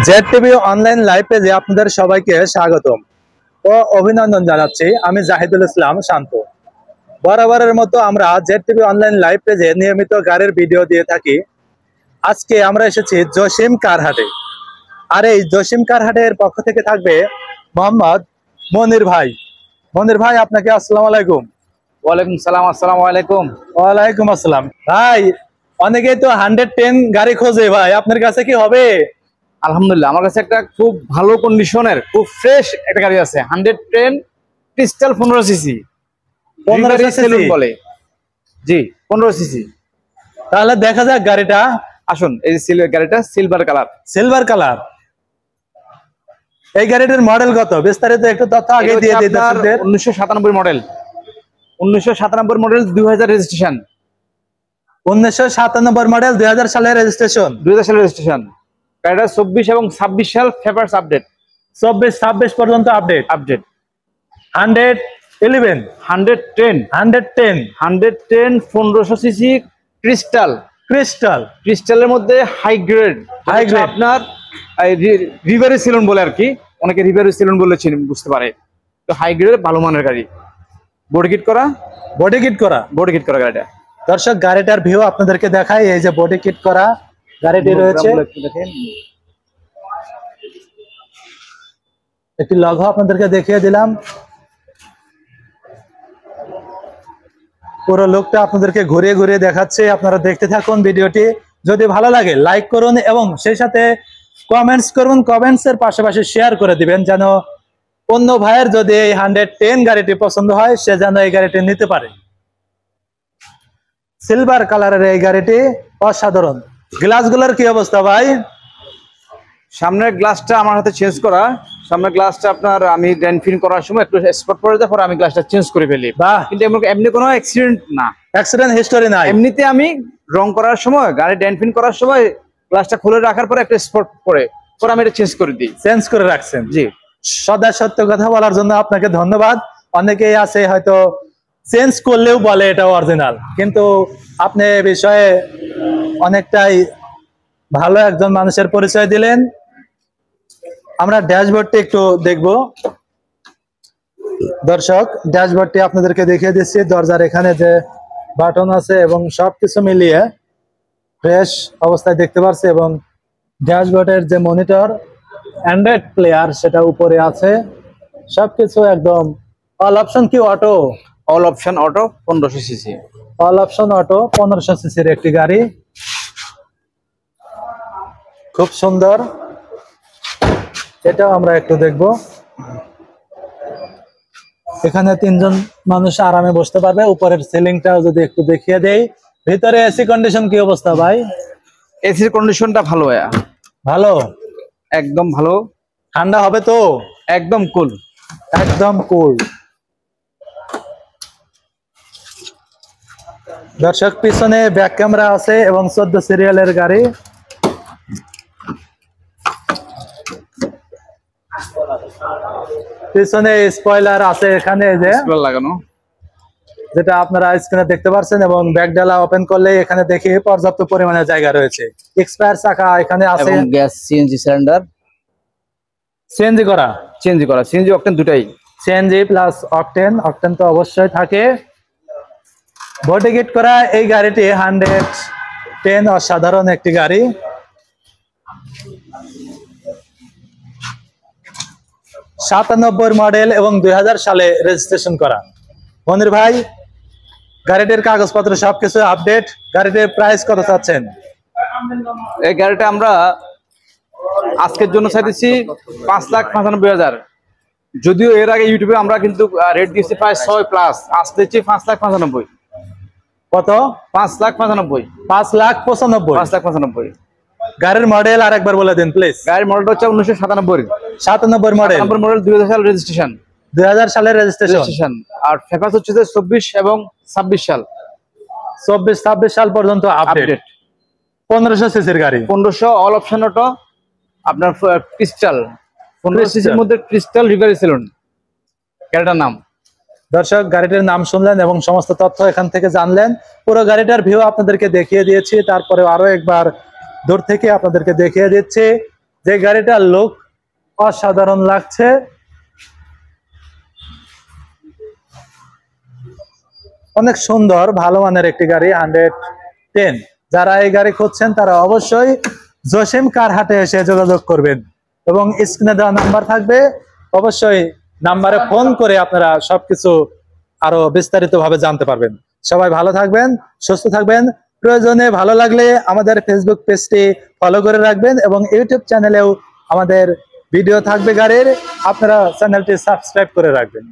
Z TV online live পেজে আপনাদের সবাইকে স্বাগতম ও অভিনন্দন জানাচ্ছি। আমি জাহিদুল ইসলাম শান্ত। বরাবরের মতো আমরা জেড টিভি অনলাইন লাইভ পেজে নিয়মিত গাড়ির ভিডিও দিয়ে থাকি। আজকে আমরা এসেছি জসিম কারহাটে। আর এই জসিম কারহাটের পক্ষ থেকে থাকবে মোহাম্মদ মনির ভাই। মনির ভাই, আপনাকে আসসালামু আলাইকুম। ওয়ালাইকুম সালাম। আসসালামু আলাইকুম। ওয়ালাইকুম আসসালাম। ভাই, অনেকেই তো 110 গাড়ি খোঁজে, ভাই আপনার কাছে কি হবে? আলহামদুলিল্লাহ, আমার কাছে একটা খুব ভালো কন্ডিশনের খুব ফ্রেশ একটা গাড়ি আছে, 110 ক্রিস্টাল 15 সিসি। 15 সিসি বলে, জি 15 সিসি। তাহলে দেখা যাক গাড়িটা। আসুন, এই যে গাড়িটা সিলভার কালার। Silver colour. এই গাড়িটার মডেল কত? বিস্তারিত একটু তথ্য আগে দিয়ে দিই দর্শকদের। 1997 মডেল। 1997 model, 2000 registration. 1997 মডেল, 2000 সালের রেজিস্ট্রেশন। 2000 সালের রেজিস্ট্রেশন। গাড়িটা 24 এবং 26 সাল পেপারস আপডেট। 24-26 পর্যন্ত আপডেট। 111 110 1500 CC crystal. ক্রিস্টালের মধ্যে হাই গ্রেড। আপনার রিভারি সিলন বলে আর কি, অনেকে রিভারি সিলন বলে বুঝতে পারে। তো হাই গ্রেড ভালো মানের গাড়ি, বডি কিট করা গাড়িটা। দর্শক, গাড়িটার ভিউ আপনাদেরকে দেখাই। এই যে বডি কিট করা গাড়িটি রয়েছে। একটি লগো আপনাদেরকে দেখিয়ে দিলাম। পুরো লোকটা আপনাদেরকে ঘুরিয়ে ঘুরিয়ে দেখাচ্ছে। আপনারা দেখতে থাকুন ভিডিওটি। যদি ভালো লাগে লাইক করুন এবং সেই সাথে কমেন্টস করুন। কমেন্টসের পাশাপাশি শেয়ার করে দিবেন, যেন অন্য ভাইয়ের যদি এই 110 গাড়িটি পছন্দ হয় সে যেন এই গাড়িটি নিতে পারে। সিলভার কালারের এই গাড়িটি অসাধারণ। গ্লাসগুলোর কি অবস্থা ভাই? সামনের গ্লাসটা আমার হাতে চেঞ্জ করা। সামনের গ্লাসটা আপনার আমি ড্যানফিন করার সময় একটু স্পট পড়ে যায়, পরে আমি গ্লাসটা চেঞ্জ করে ফেলি। কিন্তু এমনি কোনো অ্যাক্সিডেন্ট না, অ্যাক্সিডেন্ট হিস্টোরি নাই। এমনিতে আমি রং করার সময়, গাড়ি ড্যানফিন করার সময় গ্লাসটা খুলে রাখার পরে একটা স্পট পরে আমি এটা চেঞ্জ করে দিই। চেঞ্জ করে রাখছেন? জি। সদা সত্য কথা বলার জন্য আপনাকে ধন্যবাদ। অনেকেই আছে হয়তো চেঞ্জ করলেও বলে এটা অরিজিনাল, কিন্তু আপনি এই বিষয়ে অনেকটাই ভালো একজন মানুষের পরিচয় দিলেন। আমরা ড্যাশবোর্ডটি একটু দেখব। দর্শক, ড্যাশবোর্ডটি আপনাদেরকে দেখিয়ে দিচ্ছি। দরজার এখানে যে বাটন আছে এবং সবকিছু মিলিয়ে ফ্রেশ অবস্থায় দেখতে পাচ্ছি। এবং ড্যাশবোর্ডের যে মনিটর, অ্যান্ড্রয়েড প্লেয়ার সেটা উপরে আছে। সবকিছু একদম অল অপশন কি auto? All option auto 1500 CC. All option auto 1500 সিসির একটি গাড়ি, খুব সুন্দর। এটাও আমরা একটু দেখব। এখানে 3 জন মানুষ আরামে বসতে পারবে। উপরের সিলিংটাও যদি একটু দেখিয়ে দেই। ভিতরে এসি কন্ডিশন কি অবস্থা ভাই? এসির কন্ডিশনটা ভালো, ভালো, একদম ভালো। ঠান্ডা হবে তো? একদম কুল, একদম কুল। দর্শক, পিছনে ব্যাক ক্যামেরা আছে এবং 14 সিরিয়ালের গাড়ি। পিছনে স্পয়লার আছে এখানে যে লাগানো, যেটা আপনারা স্ক্রিনে দেখতে পাচ্ছেন। এবং ব্যাক ডালা ওপেন করলে এখানে দেখি পর্যাপ্ত পরিমাণে জায়গা রয়েছে। এক্সপায়ার চাকা এখানে আছে। এবং গ্যাস সিএনজি সিলিন্ডার, সিএনজি করা, সিএনজি অকটেন দুটাই। সিএনজি প্লাস অকটেন তো অবশ্যই থাকে। বডি কিট করা এই গাড়িটি 110 অসাধারণ একটি গাড়ি। '97 মডেল এবং 2000 সালে রেজিস্ট্রেশন করা। মনির ভাই, গাড়িটির কাগজপত্র সবকিছু আপডেট। গাড়িটির প্রাইস কত চাচ্ছেন? এই গাড়িটা আমরা আজকের জন্য চাইতেছি 5,95,000। যদিও এর আগে ইউটিউবে আমরা কিন্তু রেট দিয়েছি প্রায় 6+, আসতে 5,95,000। কত? 5,95,000। 5,95,000। গাড়ির মডেল আর একবার বলে দিন প্লিজ। গাড়ির মডেলটা হচ্ছে 1997। 97 মডেল। 2000 সালের রেজিস্ট্রেশন। 2000 সালের রেজিস্ট্রেশন। আর পেপারস হচ্ছে 24 এবং 26 সাল। 24-26 সাল পর্যন্ত আপডেট। 1500 সিসির গাড়ি। 1500 অল অপশন অটো। আপনার ক্রিস্টাল 15 সিসির মধ্যে ক্রিস্টাল রিভারি সিলন গাড়িটার নাম। দর্শক, গাড়িটির নাম শুনলেন এবং সমস্ত তথ্য এখান থেকে জানলেন। পুরো গাড়িটার ভিউ আপনাদেরকে দেখিয়ে দিয়েছি। তারপরে আরো একবার দূর থেকে আপনাদেরকে দেখিয়ে দিচ্ছি। যে গাড়িটার লুক অসাধারণ লাগছে। অনেক সুন্দর, ভালো মানের একটি গাড়ি 110। যারা এই গাড়ি খুঁজছেন তারা অবশ্যই জসিম কার হাটে এসে যোগাযোগ করবেন এবং স্ক্রিনে দেওয়া নাম্বার থাকবে, অবশ্যই নাম্বারে ফোন করে আপনারা সবকিছু আরো বিস্তারিত ভাবে জানতে পারবেন। সবাই ভালো থাকবেন, সুস্থ থাকবেন। প্রয়োজনে ভালো লাগলে আমাদের ফেসবুক পেজটি ফলো করে রাখবেন এবং ইউটিউব চ্যানেলেও আমাদের ভিডিও থাকবে গাড়ির, আপনারা চ্যানেলটি সাবস্ক্রাইব করে রাখবেন।